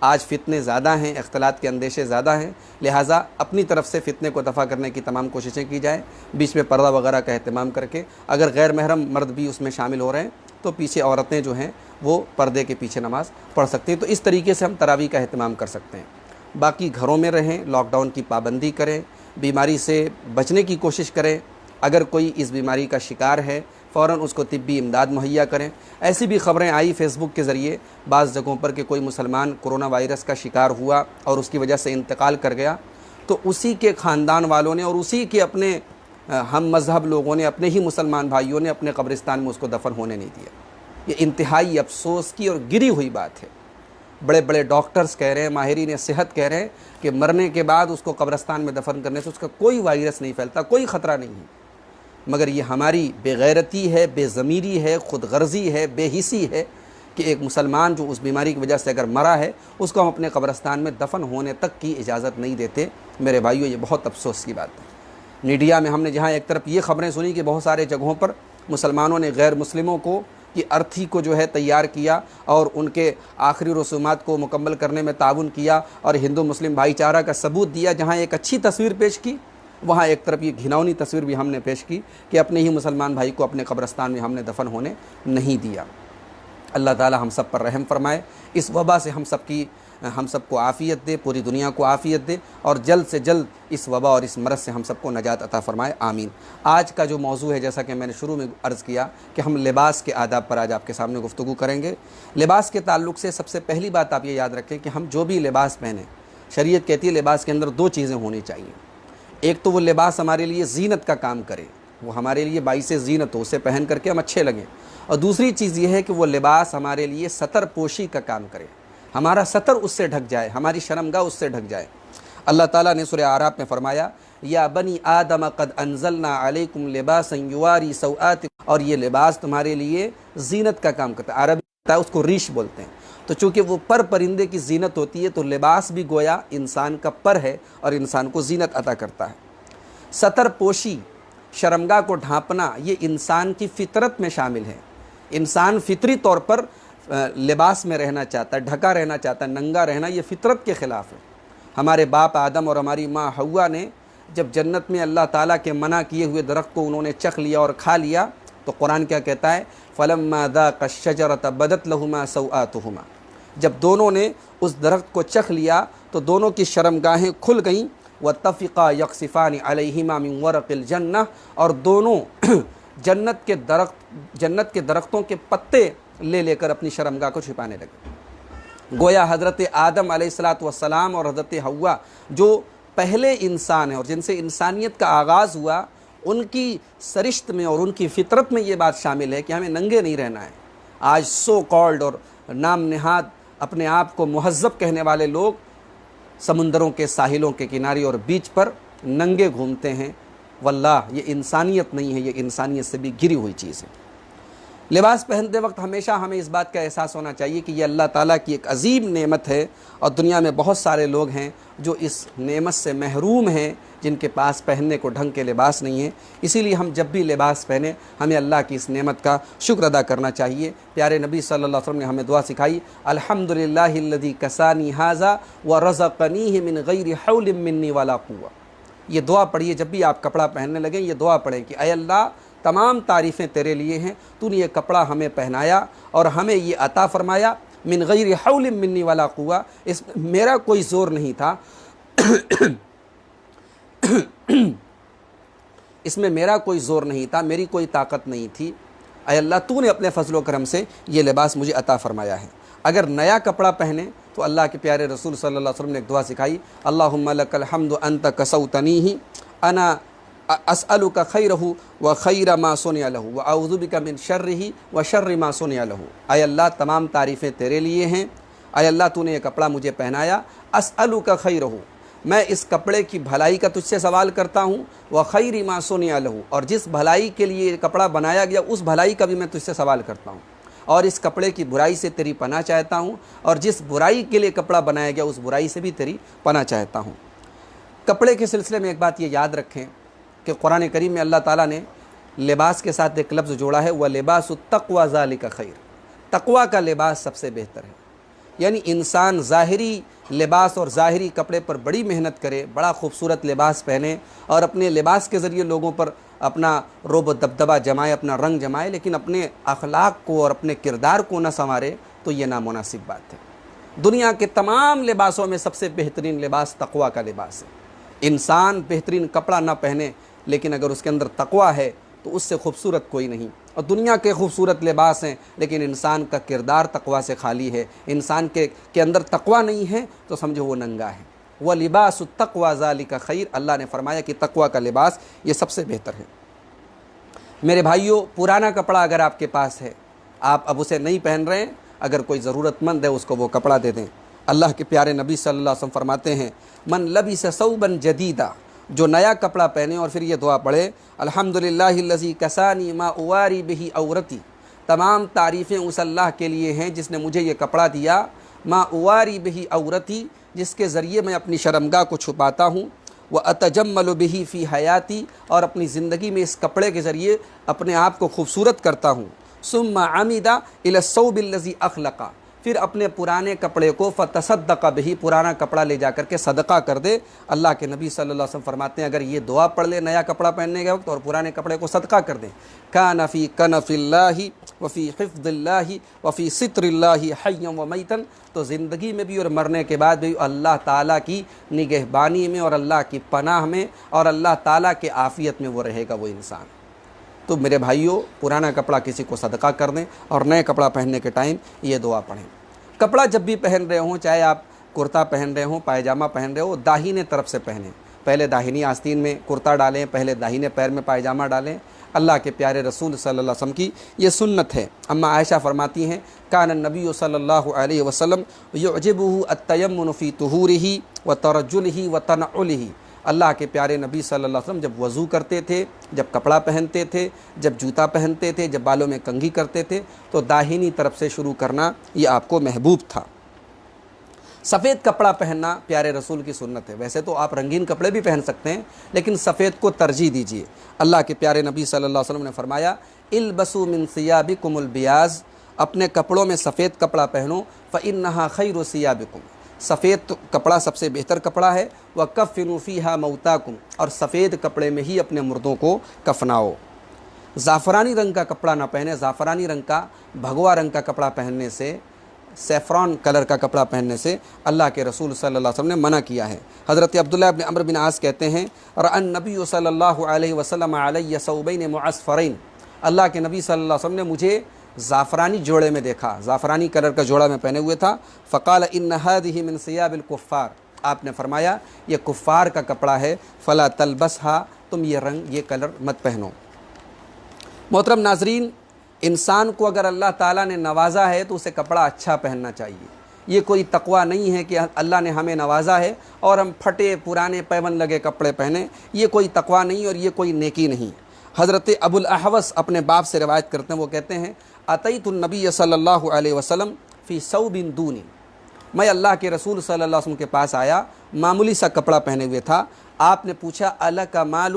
آج فتنے زیادہ ہیں، اختلاط کے اندیشے زیادہ ہیں، لہٰذا اپنی طرف سے فتنے کو دفع کرنے کی تمام کوششیں کی جائیں، بیچ میں پردہ وغیرہ کا اہتمام کر کے، اگر غیر محرم مرد بھی اس میں شامل ہو رہے ہیں تو پیچھے عورتیں جو ہیں وہ پردے کے پیچھے نماز پڑھ سکتی ہیں۔ تو اس طریقے سے ہم تراویح کا اہتمام کر سکتے ہیں۔ باقی گھروں میں رہیں، لاک ڈاؤن کی پابندی کریں، بیماری سے بچنے کی کوشش کریں، اگر کوئی اس بیماری کا شکار ہے فوراً اس کو طبی امداد مہیا کریں۔ ایسی بھی خبریں آئی فیس بک کے ذریعے بعض جگہوں پر کہ کوئی مسلمان کرونا وائرس کا شکار ہوا اور اس کی وجہ سے انتقال کر گیا، تو اسی کے خاندان والوں نے اور اسی کے اپنے ہم مذہب لوگوں نے، اپنے ہی مسلمان بھائیوں نے اپنے قبرستان میں اس کو دفن ہونے نہیں دیا۔ یہ انتہائی افسوس کی اور گری ہوئی بات ہے۔ بڑے بڑے ڈاکٹرز کہہ رہے ہیں، ماہرین صحت کہہ رہے ہیں کہ مرنے کے بعد اس کو قبرستان میں دفن کرنے سے اس کا کوئی وائرس نہیں پھیلتا، کوئی خطرہ نہیں ہے، مگر یہ ہماری بے غیرتی ہے، بے ضمیری ہے، خود غرضی ہے، بے حسی ہے کہ ایک مسلمان جو اس بیماری کی وجہ سے اگر مرا ہے اس کو ہم اپنے قبرستان میں دفن ہونے تک کی اجازت نہیں دیتے۔ میرے بھائیو، یہ بہت افسوس کی بات ہے۔ میڈیا میں ہم نے جہاں ایک طرف یہ خبریں سنی کہ بہت سارے جگہوں پر مسلمانوں نے غیر مسلموں کو کی ارتھی کو جو ہے تیار کیا اور ان کے آخری رسومات کو مکمل کرنے میں تعاون کیا اور ہندو مسلم بھائی چارہ کا ثبوت دیا، جہاں ایک اچھی تصویر پیش کی وہاں ایک طرف یہ گھناؤنی تصویر بھی ہم نے پیش کی کہ اپنے ہی مسلمان بھائی کو اپنے قبرستان میں ہم نے دفن ہونے نہیں دیا۔ اللہ تعالی ہم سب پر رحم فرمائے، اس وبا سے ہم سب کو عافیت دے، پوری دنیا کو عافیت دے اور جلد سے جلد اس وبا اور اس مرض سے ہم سب کو نجات عطا فرمائے، آمین۔ آج کا جو موضوع ہے، جیسا کہ میں نے شروع میں عرض کیا کہ ہم لباس کے آداب پر آج آپ کے سامنے گفتگو کریں گے۔ لباس کے تعلق سے سب سے پہلی بات آپ یہ یاد رکھیں کہ ہم جو بھی لباس پہنیں، شریعت کہتی ہے لباس کے اندر دو چیزیں ہونی چاہیے۔ ایک تو وہ لباس ہمارے لیے زینت کا کام کرے، وہ ہمارے لیے باعث زینت ہو، اسے پہن کر کے ہم اچھے لگیں، اور دوسری چیز یہ ہے کہ وہ لباس ہمارے لیے ستر پوشی کا کام کرے، ہمارا ستر اس سے ڈھک جائے، ہماری شرمگاہ اس سے ڈھک جائے۔ اللہ تعالیٰ نے سورہ اعراف میں فرمایا یا بنی آدم قد انزلنا علیکم لباسا یواری سوآتکم، اور یہ لباس تمہارے لیے زینت کا کام کرتا ہے۔ عربی میں اس کو ریش بولتے ہیں، تو چونکہ وہ پر پرندے کی زینت ہوتی ہے تو لباس بھی گویا انسان کا پر ہے اور انسان کو زینت عطا کرتا ہے۔ ستر پوشی، شرمگاہ کو ڈھانپنا، یہ انسان کی فطرت میں شامل ہے۔ انسان فطری طور پر لباس میں رہنا چاہتا ہے، ڈھکا رہنا چاہتا ہے، ننگا رہنا یہ فطرت کے خلاف ہے۔ ہمارے باپ آدم اور ہماری ماں حوا نے جب جنت میں اللہ تعالیٰ کے منع کیے ہوئے درخت کو انہوں نے چکھ لیا اور کھا لیا تو قرآن کیا کہتا ہے؟ فَلَمَّا ذَاقَا الشَّجَرَةَ بَدَتْ لَهُمَا سَوْآتُهُمَا، جب دونوں نے اس درخت کو چکھ لیا تو دونوں کی شرمگاہیں کھل گئیں۔ وَاتَّفِقَا يَقْصِفَانِ عَلَيْهِمَا مِنْ وَرَقِ الْجَنَّةِ، اور دونوں جنت کے درختوں کے پتے لے کر اپنی شرمگاہ کو چھپانے لگے۔ گویا حضرت آدم علیہ السلام اور حضرت حوا جو پہلے انسان ہیں اور جن سے انسانیت کا آغاز ہوا، ان کی سرشت میں اور ان کی فطرت میں یہ بات شامل ہے کہ ہمیں ننگے نہیں رہنا ہے۔ آج سو کالڈ اور نام نہاد اپنے آپ کو مہذب کہنے والے لوگ سمندروں کے ساحلوں کے کنارے اور بیچ پر ننگے گھومتے ہیں، واللہ یہ انسانیت نہیں ہے، یہ انسانیت سے بھی گری ہوئی چیز ہے۔ لباس پہنتے وقت ہمیشہ ہمیں اس بات کا احساس ہونا چاہیے کہ یہ اللہ تعالیٰ کی ایک عظیم نعمت ہے اور دنیا میں بہت سارے لوگ ہیں جو اس نعمت سے محروم ہیں، جن کے پاس پہننے کو ڈھنگ کے لباس نہیں ہیں۔ اسی لیے ہم جب بھی لباس پہنیں ہمیں اللہ کی اس نعمت کا شکر ادا کرنا چاہیے۔ پیارے نبی صلی اللہ علیہ وسلم نے ہمیں دعا سکھائی، الحمدللہ الذی کسانی ھذا ورزقنیہ من غیر حول منی ولا قوہ۔ یہ دعا پڑھیے جب بھی آپ کپڑا پہننے لگیں، یہ دعا پڑھیں کہ اے اللہ تمام تعریفیں تیرے لیے ہیں، تو نے یہ کپڑا ہمیں پہنایا اور ہمیں یہ عطا فرمایا، من غیر حول منی ولا قوہ، اس میں میرا کوئی زور نہیں تھا اس میں میرا کوئی زور نہیں تھا، میری کوئی طاقت نہیں تھی، اے اللہ تو نے اپنے فضل و کرم سے یہ لباس مجھے عطا فرمایا ہے۔ اگر نیا کپڑا پہنے تو اللہ کے پیارے رسول صلی اللہ علیہ وسلم نے ایک دعا سکھائی، اللہم لک الحمد انت کسوتنیہ انا اسألک خیرہ و خیر ما صنع لہ و اعوذ بک من شرہ و شر ما صنع لہ۔ اے اللہ تمام تعریفیں تیرے لیے ہیں، اے اللہ تو نے یہ کپڑا مجھے پہنایا، اسألک خیرہ، میں اس کپڑے کی بھلائی کا تجھ سے سوال کرتا ہوں، و خیر ما صنع لہ، اور جس بھلائی کے لیے یہ کپڑا بنایا گیا اس بھلائی کا بھی میں تجھ سے سوال کرتا ہوں، اور اس کپڑے کی برائی سے تیری پناہ چاہتا ہوں، اور جس برائی کے لیے کپڑا بنایا گیا اس برائی سے بھی تیری پناہ چاہتا ہوں۔ کپڑے کے سلسلے میں ایک بات یہ یاد رکھیں کہ قرآن کریم میں اللہ تعالیٰ نے لباس کے ساتھ ایک لفظ جوڑا ہے، وَلِبَاسُ التَّقْوَى ذَلِكَ خَيْرٌ، تقویٰ کا لباس سب سے بہتر ہے۔ یعنی انسان ظاہری لباس اور ظاہری کپڑے پر بڑی محنت کرے، بڑا خوبصورت لباس پہنے اور اپنے لباس کے ذریعے لوگوں پر اپنا رعب و دبدبہ جمائے، اپنا رنگ جمائے، لیکن اپنے اخلاق کو اور اپنے کردار کو نہ سنوارے، تو یہ نامناسب بات ہے۔ دنیا کے تمام لباسوں میں سب سے بہترین لباس تقویٰ کا لباس ہے۔ انسان بہترین کپڑا نہ پہنے، لیکن اگر اس کے اندر تقویٰ ہے تو اس سے خوبصورت کوئی نہیں۔ اور دنیا کے خوبصورت لباس ہیں، لیکن انسان کا کردار تقویٰ سے خالی ہے، انسان کے اندر تقویٰ نہیں ہے تو سمجھو وہ ننگا ہے۔ وَلِبَاسُ التَّقْوَىٰ ذَلِكَ خَيْرٌ، اللہ نے فرمایا کہ تقویٰ کا لباس یہ سب سے بہتر ہے۔ میرے بھائیوں، پرانا کپڑا اگر آپ کے پاس ہے، آپ اب اسے نہیں پہن رہے ہیں، اگر کوئی ضرورت مند ہے اس کو وہ کپڑا دے دیں۔ اللہ کے پیارے نبی صلی اللہ علیہ وسلم فرماتے ہیں، من لبس ثوبا جدیدا، جو نیا کپڑا پہنے اور پھر یہ دعا پڑھے، الحمدللہ الذی کسانی ما اواری بہ عورتی، تمام تعریفیں اس اللہ کے لیے ہیں جس نے مجھے یہ کپڑا دیا، ما اواری بہ عورتی، جس کے ذریعے میں اپنی شرمگاہ کو چھپاتا ہوں، واتجمل بہ فی حیاتی، اور اپنی زندگی میں اس کپڑے کے ذریعے اپنے آپ کو خوبصورت کرتا ہوں، ثم عمد الی الثوب الذی اخلق، پھر اپنے پرانے کپڑے کو فتصدق بہ، پرانا کپڑا لے جا کر کے صدقہ کر دے۔ اللہ کے نبی صلی اللہ علیہ وسلم فرماتے ہیں اگر یہ دعا پڑھ لے نیا کپڑا پہننے کے وقت اور پرانے کپڑے کو صدقہ کر دیں، کان فی کنف اللہ وفی حفظ اللہ وفی ستر اللہ حیا ومیتا، تو زندگی میں بھی اور مرنے کے بعد بھی اللہ تعالیٰ کی نگہبانی میں اور اللہ کی پناہ میں اور اللہ تعالیٰ کے عافیت میں وہ رہے گا وہ انسان۔ تو میرے بھائیوں، پرانا کپڑا کسی کو صدقہ کر دیں اور نئے کپڑا پہننے کے ٹائم یہ دعا پڑھیں۔ کپڑا جب بھی پہن رہے ہوں، چاہے آپ کرتا پہن رہے ہوں، پائجامہ پہن رہے ہو، داہنے طرف سے پہنیں۔ پہلے داہنی آستین میں کرتا ڈالیں، پہلے داہنے پیر میں پائجامہ ڈالیں۔ اللہ کے پیارے رسول صلی اللہ علیہ وسلم کی یہ سنت ہے۔ اما عائشہ فرماتی ہیں، کان النبی صلی اللہ علیہ وسلم یعجبہ التیمن فی طہورہ وترجلہ وتنعلہ، اللہ کے پیارے نبی صلی اللہ علیہ وسلم جب وضو کرتے تھے، جب کپڑا پہنتے تھے، جب جوتا پہنتے تھے، جب بالوں میں کنگھی کرتے تھے، تو داہنی طرف سے شروع کرنا یہ آپ کو محبوب تھا۔ سفید کپڑا پہننا پیارے رسول کی سنت ہے۔ ویسے تو آپ رنگین کپڑے بھی پہن سکتے ہیں، لیکن سفید کو ترجیح دیجیے۔ اللہ کے پیارے نبی صلی اللہ علیہ وسلم نے فرمایا، البسوا من ثیابکم البیاض، اپنے کپڑوں میں سفید کپڑا پہنو، فإنہا خیر ثیابکم، سفید کپڑا سب سے بہتر کپڑا ہے، وَكَفِّنُوا فِيهَا مَوْتَاكُمْ، اور سفید کپڑے میں ہی اپنے مردوں کو کفناؤ۔ زعفرانی رنگ کا کپڑا نہ پہنے، زعفرانی رنگ کا، بھگوا رنگ کا کپڑا پہننے سے، سیفران کلر کا کپڑا پہننے سے اللہ کے رسول صلی اللہ علیہ وسلم نے منع کیا ہے۔ حضرت عبداللہ بن عمرو بن عاص کہتے ہیں، رأى النبی صلی اللہ علیہ وسلم علی ثوبین معصفرین، اللہ کے نبی صلی اللہ علیہ وسلم نے مجھے زعفرانی جوڑے میں دیکھا، زعفرانی کلر کا جوڑا میں پہنے ہوئے تھا، فقال ان هذه من ثياب الكفار، آپ نے فرمایا یہ کفار کا کپڑا ہے، فلا تلبسها، تم یہ رنگ یہ کلر مت پہنو۔ محترم ناظرین، انسان کو اگر اللہ تعالیٰ نے نوازا ہے تو اسے کپڑا اچھا پہننا چاہیے۔ یہ کوئی تقویٰ نہیں ہے کہ اللہ نے ہمیں نوازا ہے اور ہم پھٹے پرانے پیون لگے کپڑے پہنیں، یہ کوئی تقویٰ نہیں اور یہ کوئی نیکی نہیں۔ حضرت ابو الاحوص اپنے باپ سے روایت کرتے ہیں، وہ کہتے ہیں، اتیت النبی صلی اللہ علیہ وسلم فی ثوب دون، میں اللہ کے رسول صلی اللہ علیہ وسلم کے پاس آیا، معمولی سا کپڑا پہنے ہوئے تھا۔ آپ نے پوچھا، الک مال،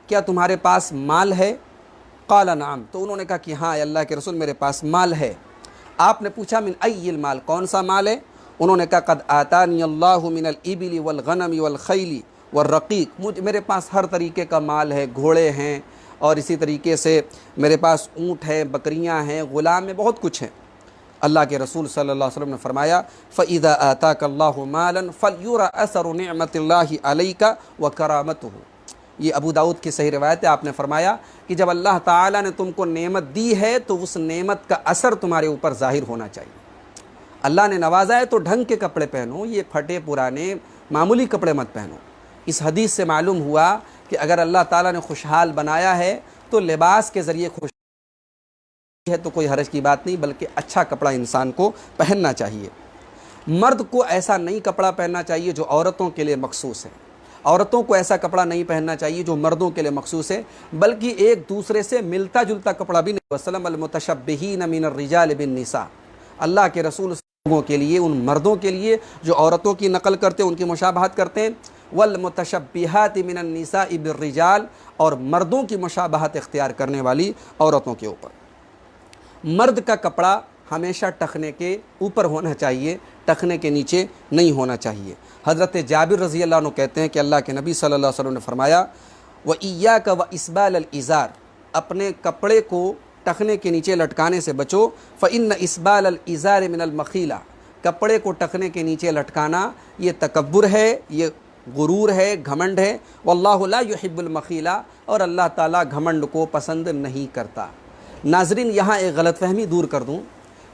کیا تمہارے پاس مال ہے؟ قال نعم، تو انہوں نے کہا کہ ہاں اللہ کے رسول میرے پاس مال ہے۔ آپ نے پوچھا، من ای المال، کون سا مال ہے؟ انہوں نے کہا، قد آتانی اللہ من الابل والغنم والخیل والرقیق، میرے پاس ہر طریقے کا مال ہے، گھوڑے ہیں اور اسی طریقے سے میرے پاس اونٹ ہے، بکریاں ہیں، غلام ہیں، بہت کچھ ہے۔ اللہ کے رسول صلی اللہ علیہ وسلم نے فرمایا، فَإِذَا آتَاكَ اللَّهُ مَالًا فَلْيُرَ أَثَرُ نِعْمَةِ اللَّهِ عَلَيْكَ وَكَرَامَتُهُ، یہ ابو داؤد کی صحیح روایت ہے۔ آپ نے فرمایا کہ جب اللہ تعالیٰ نے تم کو نعمت دی ہے تو اس نعمت کا اثر تمہارے اوپر ظاہر ہونا چاہیے۔ اللہ نے نوازا ہے تو ڈھنگ کے کپڑے پہنو، یہ پھٹے پرانے معمولی کپڑے مت پہنو۔ اس حدیث سے معلوم ہوا کہ اگر اللہ تعالیٰ نے خوشحال بنایا ہے تو لباس کے ذریعے خوش ہے تو کوئی حرج کی بات نہیں، بلکہ اچھا کپڑا انسان کو پہننا چاہیے۔ مرد کو ایسا نہیں کپڑا پہننا چاہیے جو عورتوں کے لیے مخصوص ہے، عورتوں کو ایسا کپڑا نہیں پہننا چاہیے جو مردوں کے لیے مخصوص ہے، بلکہ ایک دوسرے سے ملتا جلتا کپڑا بھی نہیں۔ وسلم المتشبہین من الرجال بالنساء، اللہ کے رسول لوگوں کے لیے، ان مردوں کے لیے جو عورتوں کی نقل کرتے ہیں، ان کی مشابہت کرتے ہیں، والمتشبہات من النساء بالرجال، اور مردوں کی مشابہت اختیار کرنے والی عورتوں کے اوپر۔ مرد کا کپڑا ہمیشہ ٹخنے کے اوپر ہونا چاہیے، ٹخنے کے نیچے نہیں ہونا چاہیے۔ حضرت جابر رضی اللہ عنہ کہتے ہیں کہ اللہ کے نبی صلی اللہ علیہ وسلم نے فرمایا وَإِيَّاكَ وَإِسْبَالَ الْإِزَارِ، اپنے کپڑے کو ٹخنے کے نیچے لٹکانے سے بچو، فَإِنَّ إِسْبَالَ الْإِزَارِ مِنَ الْمَخِيلَةِ، کپڑے کو ٹخنے کے نیچے لٹکانا یہ تکبر ہے، یہ غرور ہے، گھمنڈ ہے، واللہ لا يحب المخیلہ، اور اللہ تعالیٰ گھمنڈ کو پسند نہیں کرتا۔ ناظرین، یہاں ایک غلط فہمی دور کر دوں،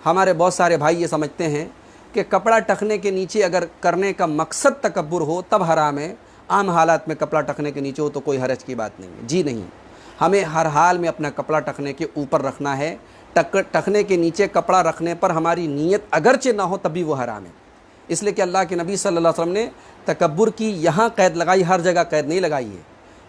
ہمارے بہت سارے بھائی یہ سمجھتے ہیں کہ کپڑا ٹخنے کے نیچے اگر کرنے کا مقصد تکبر ہو تب حرام ہے، عام حالات میں کپڑا ٹخنے کے نیچے ہو تو کوئی حرج کی بات نہیں ہے۔ جی نہیں، ہمیں ہر حال میں اپنا کپڑا ٹخنے کے اوپر رکھنا ہے۔ ٹخنے کے نیچے کپڑا رکھنے پر ہماری نیت اگرچہ نہ ہو تب بھی وہ حرام ہے، اس لیے کہ اللہ کے نبی صلی اللہ علیہ وسلم نے تکبر کی یہاں قید لگائی، ہر جگہ قید نہیں لگائی ہے۔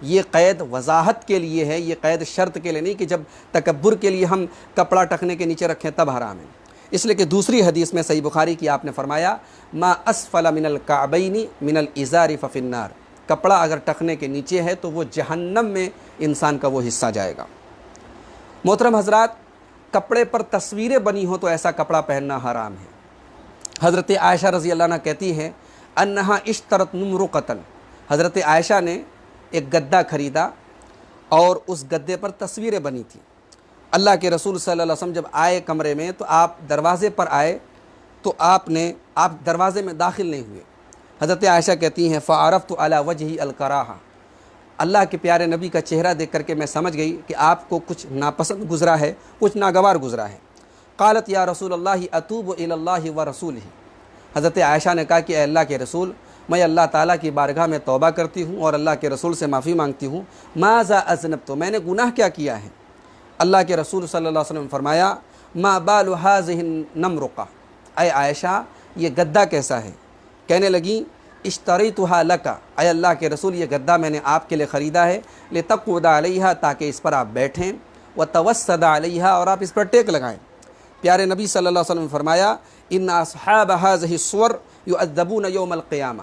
یہ قید وضاحت کے لیے ہے، یہ قید شرط کے لیے نہیں کہ جب تکبر کے لیے ہم کپڑا ٹخنے کے نیچے رکھیں تب حرام ہے۔ اس لیے کہ دوسری حدیث میں صحیح بخاری کی آپ نے فرمایا ما اسفل من الکعبین من الازار ففی النار، کپڑا اگر ٹخنے کے نیچے ہے تو وہ جہنم میں انسان کا وہ حصہ جائے گا۔ محترم حضرات، کپڑے پر تصویریں بنی ہوں تو ایسا کپڑا پہننا حرام ہے۔ حضرت عائشہ رضی اللہ عنہ کہتی ہیں انہا اشترت نمرقۃ، حضرت عائشہ نے ایک گدا خریدا اور اس گدے پر تصویریں بنی تھیں۔ اللہ کے رسول صلی اللہ علیہ وسلم جب آئے کمرے میں تو آپ دروازے پر آئے تو آپ دروازے میں داخل نہیں ہوئے۔ حضرت عائشہ کہتی ہیں فعرفت علی وجہی الکراہہ، اللہ کے پیارے نبی کا چہرہ دیکھ کر کے میں سمجھ گئی کہ آپ کو کچھ ناپسند گزرا ہے، کچھ ناگوار گزرا ہے۔ قالت یا رسول اللہ اتوب الی اللہ ورسولہ، حضرت عائشہ نے کہا کہ اے اللہ کے رسول، میں اللہ تعالیٰ کی بارگاہ میں توبہ کرتی ہوں اور اللہ کے رسول سے معافی مانگتی ہوں، ماذا اذنبت، تو میں نے گناہ کیا کیا ہے؟ اللہ کے رسول صلی اللہ علیہ وسلم نے فرمایا ما بال هذه النمرقہ، اے عائشہ یہ گدا کیسا ہے؟ کہنے لگیں اشتریتها لک، اے اللہ کے رسول یہ گدا میں نے آپ کے لیے خریدا ہے، لتقعد علیہا، تاکہ اس پر آپ بیٹھیں، وتوسد علیہا، اور آپ اس پر ٹیک لگائیں۔ پیارے نبی صلی اللہ علیہ وسلم نے فرمایا ان اصحاب هذه الصور يعذبون یوم القیامہ،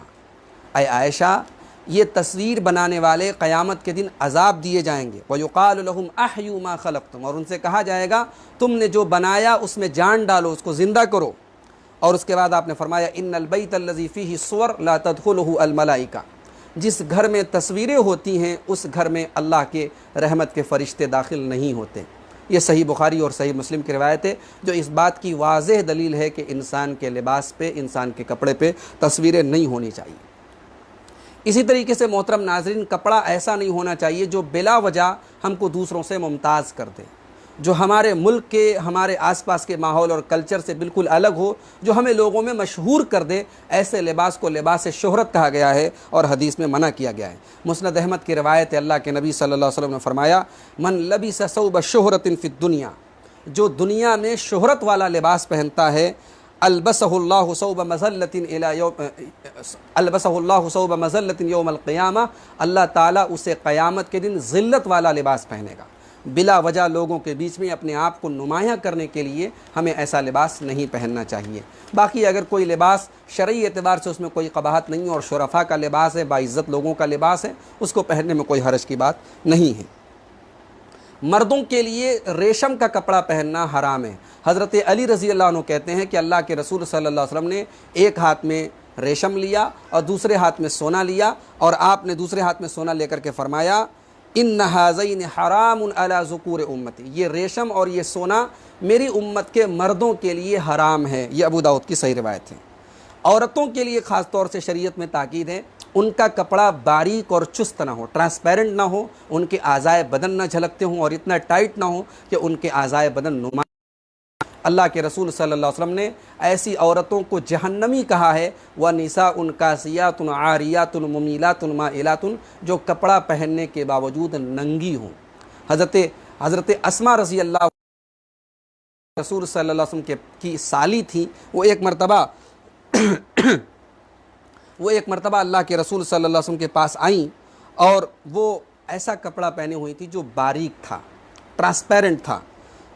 اے عائشہ یہ تصویر بنانے والے قیامت کے دن عذاب دیے جائیں گے، وَيُقَالُ لَهُمْ أَحْيُوا مَا خَلَقْتُمْ، اور ان سے کہا جائے گا تم نے جو بنایا اس میں جان ڈالو، اس کو زندہ کرو۔ اور اس کے بعد آپ نے فرمایا ان البیت الذی فیہ الصور لا تدخلہ الملائکہ، جس گھر میں تصویریں ہوتی ہیں اس گھر میں اللہ کے رحمت کے فرشتے داخل نہیں ہوتے۔ یہ صحیح بخاری اور صحیح مسلم کی روایت ہے جو اس بات کی واضح دلیل ہے کہ انسان کے لباس پہ، انسان کے کپڑے پہ تصویریں نہیں ہونی چاہیے۔ اسی طریقے سے محترم ناظرین، کپڑا ایسا نہیں ہونا چاہیے جو بلا وجہ ہم کو دوسروں سے ممتاز کر دے، جو ہمارے ملک کے، ہمارے آس پاس کے ماحول اور کلچر سے بالکل الگ ہو، جو ہمیں لوگوں میں مشہور کر دے۔ ایسے لباس کو لباس شہرت کہا گیا ہے اور حدیث میں منع کیا گیا ہے۔ مسند احمد کی روایت ہے، اللہ کے نبی صلی اللہ علیہ وسلم نے فرمایا من لبس ثوب شہرت فی الدنیا، جو دنیا میں شہرت والا لباس پہنتا ہے، البسہ اللہ ثوب مذلۃ ثوب مذلۃ یوم القیامہ، اللہ تعالیٰ اسے قیامت کے دن ذلت والا لباس پہنے گا۔ بلا وجہ لوگوں کے بیچ میں اپنے آپ کو نمایاں کرنے کے لیے ہمیں ایسا لباس نہیں پہننا چاہیے۔ باقی اگر کوئی لباس شرعی اعتبار سے اس میں کوئی قباحت نہیں اور شرفاء کا لباس ہے، باعزت لوگوں کا لباس ہے، اس کو پہننے میں کوئی حرج کی بات نہیں ہے۔ مردوں کے لیے ریشم کا کپڑا پہننا حرام ہے۔ حضرت علی رضی اللہ عنہ کہتے ہیں کہ اللہ کے رسول صلی اللہ علیہ وسلم نے ایک ہاتھ میں ریشم لیا اور دوسرے ہاتھ میں سونا لیا، اور آپ نے دوسرے ہاتھ میں سونا لے کر کے فرمایا ان ھذین حرام علی ذکور امتی، یہ ریشم اور یہ سونا میری امت کے مردوں کے لیے حرام ہے۔ یہ ابو داؤد کی صحیح روایت ہے۔ عورتوں کے لیے خاص طور سے شریعت میں تاکید ہے، ان کا کپڑا باریک اور چست نہ ہو، ٹرانسپیرنٹ نہ ہو، ان کے اعضائے بدن نہ جھلکتے ہوں اور اتنا ٹائٹ نہ ہو کہ ان کے اعضائے بدن نمایاں۔ اللہ کے رسول صلی اللہ علیہ وسلم نے ایسی عورتوں کو جہنمی کہا ہے، وَنِسَاءٌ كَاسِيَاتٌ عَارِيَاتٌ مُمِيلَاتٌ مَائِلَاتٌ، جو کپڑا پہننے کے باوجود ننگی ہوں۔ حضرت اسماء رضی اللہ رسول صلی اللہ علیہ وسلم کی سالی تھی، وہ ایک مرتبہ اللہ کے رسول صلی اللہ علیہ وسلم کے پاس آئیں اور وہ ایسا کپڑا پہنے ہوئی تھی جو باریک تھا، ٹرانسپیرنٹ تھا۔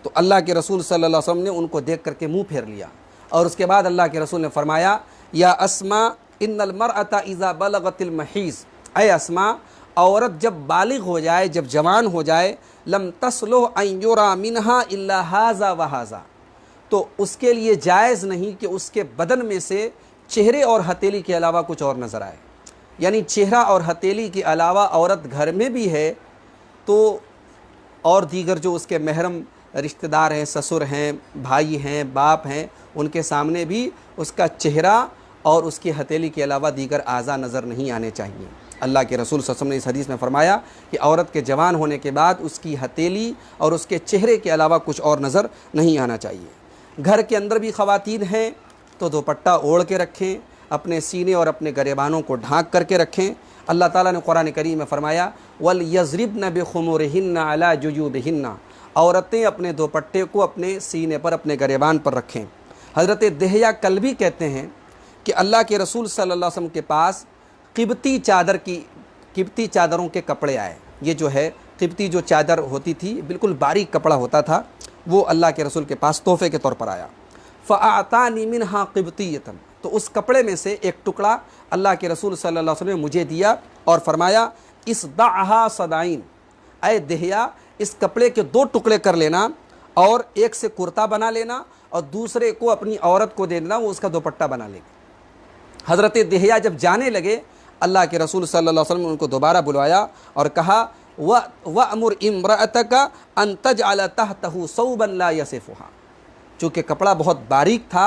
تو اللہ کے رسول صلی اللہ علیہ وسلم نے ان کو دیکھ کر کے منہ پھیر لیا، اور اس کے بعد اللہ کے رسول نے فرمایا یا اسماء ان المرأۃ اذا بلغت المحیض، اے اسماء عورت جب بالغ ہو جائے، جب جوان ہو جائے، لم تصلح ان یرا منہا الا ھذا وھذا، تو اس کے لیے جائز نہیں کہ اس کے بدن میں سے چہرے اور ہتھیلی کے علاوہ کچھ اور نظر آئے. یعنی چہرہ اور ہتھیلی کے علاوہ عورت گھر میں بھی ہے تو اور دیگر جو اس کے محرم رشتہ دار ہیں، سسر ہیں، بھائی ہیں، باپ ہیں، ان کے سامنے بھی اس کا چہرہ اور اس کی ہتھیلی کے علاوہ دیگر اعضاء نظر نہیں آنے چاہیے. اللہ کے رسول صلی اللہ علیہ وسلم نے اس حدیث میں فرمایا کہ عورت کے جوان ہونے کے بعد اس کی ہتھیلی اور اس کے چہرے کے علاوہ کچھ اور نظر نہیں آنا چاہیے. گھر کے اندر بھی خواتین ہیں تو دوپٹہ اوڑھ کے رکھیں، اپنے سینے اور اپنے گریبانوں کو ڈھانک کر کے رکھیں. اللہ تعالیٰ نے قرآن کریم میں فرمایا وَلْيَضْرِبْنَ بِخُمُرِهِنَّ عَلَى جُيُوبِهِنَّ، عورتیں اپنے دوپٹے کو اپنے سینے پر، اپنے گریبان پر رکھیں. حضرت دہیہ کلبی کہتے ہیں کہ اللہ کے رسول صلی اللہ علیہ وسلم کے پاس قبطی چادروں کے کپڑے آئے. یہ جو ہے قبطی جو چادر ہوتی تھی، بالکل باریک کپڑا ہوتا تھا، وہ اللہ کے رسول کے پاس تحفے کے طور پر آیا. فَأَعْطَانِي مِنْهَا قِبْطِيَّةً، تو اس کپڑے میں سے ایک ٹکڑا اللہ کے رسول صلی اللہ علیہ وسلم نے مجھے دیا اور فرمایا اصدعها صدعین، اے دہیا اس کپڑے کے 2 ٹکڑے کر لینا اور ایک سے کرتا بنا لینا اور دوسرے کو اپنی عورت کو دے دینا، وہ اس کا دوپٹہ بنا لے گی. حضرت دہیا جب جانے لگے اللہ کے رسول صلی اللہ علیہ وسلم نے ان کو دوبارہ بلوایا اور کہا وَأْمُرْ إِمْرَأَتَكَ أَن تَجْعَلَ تَحْتَهُ ثَوْبًا لَا يَصِفُهَا، چونکہ کپڑا بہت باریک تھا،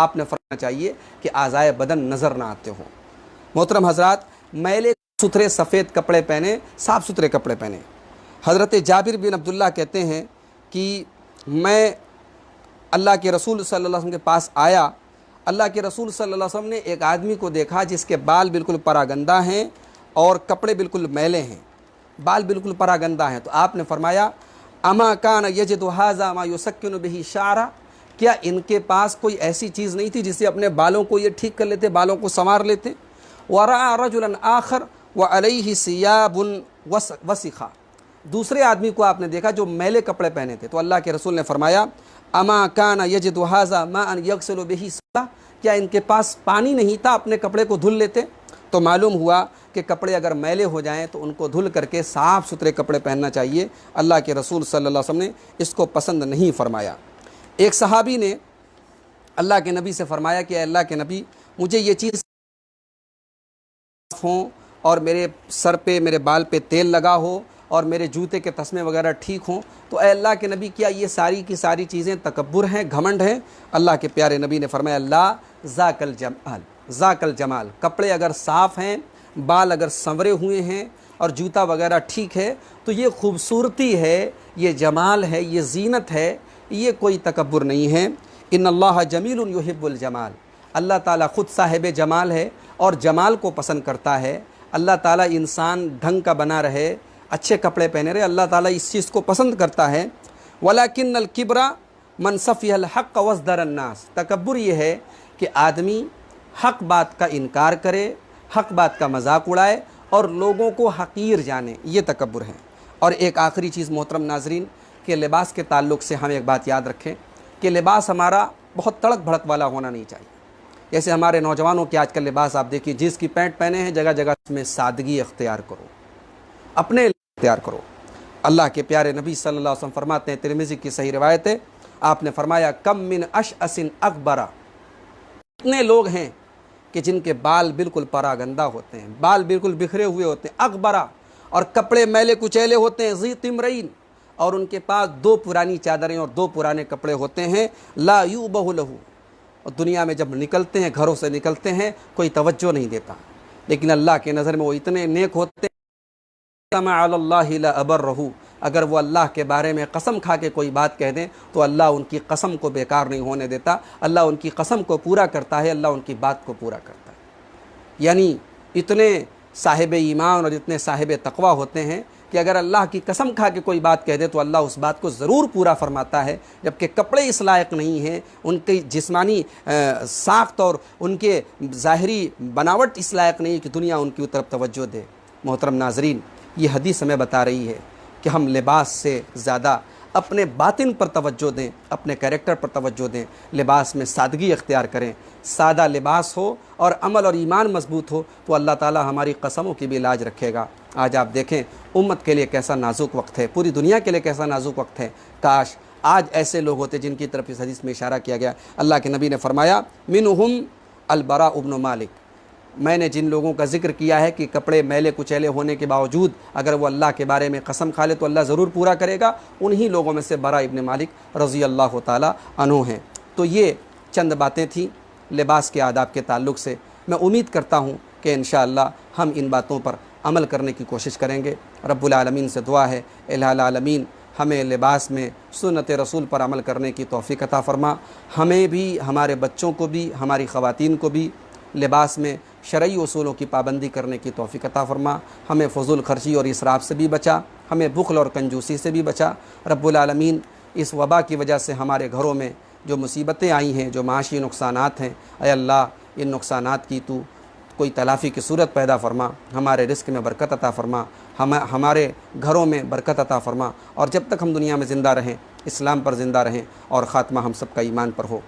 آپ نے فرمانا چاہیے کہ اعضائے بدن نظر نہ آتے ہوں. محترم حضرات، میلے ستھرے سفید کپڑے پہنے، صاف ستھرے کپڑے پہنے. حضرت جابر بن عبداللہ کہتے ہیں کہ میں اللہ کے رسول صلی اللہ علیہ وسلم کے پاس آیا. اللہ کے رسول صلی اللہ علیہ وسلم نے ایک آدمی کو دیکھا جس کے بال بالکل پراگندہ ہیں اور کپڑے بالکل میلے ہیں، بال بالکل پراگندہ ہیں. تو آپ نے فرمایا اما کان یجد ھذا ما یسکن بہ شعرہ، کیا ان کے پاس کوئی ایسی چیز نہیں تھی جس سے اپنے بالوں کو یہ ٹھیک کر لیتے، بالوں کو سنوار لیتے. ورأى رجلا آخر وعلیہ ثیاب وسخہ، دوسرے آدمی کو آپ نے دیکھا جو میلے کپڑے پہنے تھے. تو اللہ کے رسول نے فرمایا اما کان یجد ھذا ماء یغسل بہ صلہ، کیا ان کے پاس پانی نہیں تھا اپنے کپڑے کو دھل لیتے. تو معلوم ہوا کہ کپڑے اگر میلے ہو جائیں تو ان کو دھل کر کے صاف ستھرے کپڑے پہننا چاہیے. اللہ کے رسول صلی اللہ علیہ وسلم نے اس کو پسند نہیں فرمایا. ایک صحابی نے اللہ کے نبی سے فرمایا کہ اے اللہ کے نبی، مجھے یہ چیز ہوں اور میرے سر پہ، میرے بال پہ تیل لگا ہو اور میرے جوتے کے تسمے وغیرہ ٹھیک ہوں. تو اے اللہ کے نبی، کیا یہ ساری کی ساری چیزیں تکبر ہیں، گھمنڈ ہیں؟ اللہ کے پیارے نبی نے فرمایا اللہ ذاک الجمال، ذاک الجمال، کپڑے اگر صاف ہیں، بال اگر سنورے ہوئے ہیں اور جوتا وغیرہ ٹھیک ہے تو یہ خوبصورتی ہے، یہ جمال ہے، یہ زینت ہے، یہ کوئی تکبر نہیں ہے. ان اللہ جمیل یحب الجمال، اللہ تعالیٰ خود صاحب جمال ہے اور جمال کو پسند کرتا ہے. اللہ تعالیٰ انسان ڈھنگ کا بنا رہے، اچھے کپڑے پہنے رہے، اللہ تعالیٰ اس چیز کو پسند کرتا ہے. ولیکن الکبر من صفی الحق وازدر الناس، تکبر یہ ہے کہ آدمی حق بات کا انکار کرے، حق بات کا مذاق اڑائے اور لوگوں کو حقیر جانے، یہ تکبر ہے. اور ایک آخری چیز محترم ناظرین، کہ لباس کے تعلق سے ہم ایک بات یاد رکھیں کہ لباس ہمارا بہت تڑک بھڑک والا ہونا نہیں چاہیے. جیسے ہمارے نوجوانوں کے آج کل لباس آپ دیکھیے، جس کی پینٹ پہنے ہیں جگہ جگہ میں سادگی اختیار کرو، اپنے اختیار کرو. اللہ کے پیارے نبی صلی اللہ علیہ وسلم فرماتے ہیں، ترمذی کی صحیح روایت ہے، آپ نے فرمایا کم من اشعث اغبرا، اتنے لوگ ہیں کہ جن کے بال بالکل پراگندہ ہوتے ہیں، بال بالکل بکھرے ہوئے ہوتے ہیں، اغبرا، اور کپڑے میلے کچیلے ہوتے ہیں، ذی تمرین، اور ان کے پاس 2 پرانی چادریں اور 2 پرانے کپڑے ہوتے ہیں. لا یوبہ لہ، اور دنیا میں جب نکلتے ہیں، گھروں سے نکلتے ہیں، کوئی توجہ نہیں دیتا، لیکن اللہ کے نظر میں وہ اتنے نیک ہوتے ہیں. سمع علی اللہ لابرہ، اگر وہ اللہ کے بارے میں قسم کھا کے کوئی بات کہہ دیں تو اللہ ان کی قسم کو بیکار نہیں ہونے دیتا، اللہ ان کی قسم کو پورا کرتا ہے، اللہ ان کی بات کو پورا کرتا ہے. یعنی اتنے صاحب ایمان اور اتنے صاحب تقوی ہوتے ہیں کہ اگر اللہ کی قسم کھا کے کوئی بات کہہ دے تو اللہ اس بات کو ضرور پورا فرماتا ہے. جبکہ کپڑے اس لائق نہیں ہیں، ان کی جسمانی ساخت اور ان کے ظاہری بناوٹ اس لائق نہیں ہے کہ دنیا ان کی طرف توجہ دے. محترم ناظرین، یہ حدیث ہمیں بتا رہی ہے کہ ہم لباس سے زیادہ اپنے باطن پر توجہ دیں، اپنے کیریکٹر پر توجہ دیں، لباس میں سادگی اختیار کریں. سادہ لباس ہو اور عمل اور ایمان مضبوط ہو تو اللہ تعالی ہماری قسموں کی بھی لاج رکھے گا. آج آپ دیکھیں امت کے لیے کیسا نازک وقت ہے، پوری دنیا کے لیے کیسا نازک وقت ہے. کاش آج ایسے لوگ ہوتے جن کی طرف اس حدیث میں اشارہ کیا گیا۔ اللہ کے نبی نے فرمایا منہم البراء ابن مالک، میں نے جن لوگوں کا ذکر کیا ہے کہ کپڑے میلے کچیلے ہونے کے باوجود اگر وہ اللہ کے بارے میں قسم کھا لے تو اللہ ضرور پورا کرے گا، انہی لوگوں میں سے براء ابن مالک رضی اللہ تعالیٰ عنہ ہیں۔ تو یہ چند باتیں تھیں لباس کے آداب کے تعلق سے۔ میں امید کرتا ہوں کہ انشاءاللہ ہم ان باتوں پر عمل کرنے کی کوشش کریں گے۔ رب العالمین سے دعا ہے الہ العالمین ہمیں لباس میں سنت رسول پر عمل کرنے کی توفیق عطا فرما، ہمیں بھی، ہمارے بچوں کو بھی، ہماری خواتین کو بھی لباس میں شرعی اصولوں کی پابندی کرنے کی توفیق عطا فرما، ہمیں فضول خرچی اور اسراف سے بھی بچا، ہمیں بخل اور کنجوسی سے بھی بچا۔ رب العالمین اس وبا کی وجہ سے ہمارے گھروں میں جو مصیبتیں آئی ہیں، جو معاشی نقصانات ہیں، اے اللہ ان نقصانات کی تو کوئی تلافی کی صورت پیدا فرما، ہمارے رزق میں برکت عطا فرما، ہمارے گھروں میں برکت عطا فرما، اور جب تک ہم دنیا میں زندہ رہیں اسلام پر زندہ رہیں اور خاتمہ ہم سب کا ایمان پر ہو۔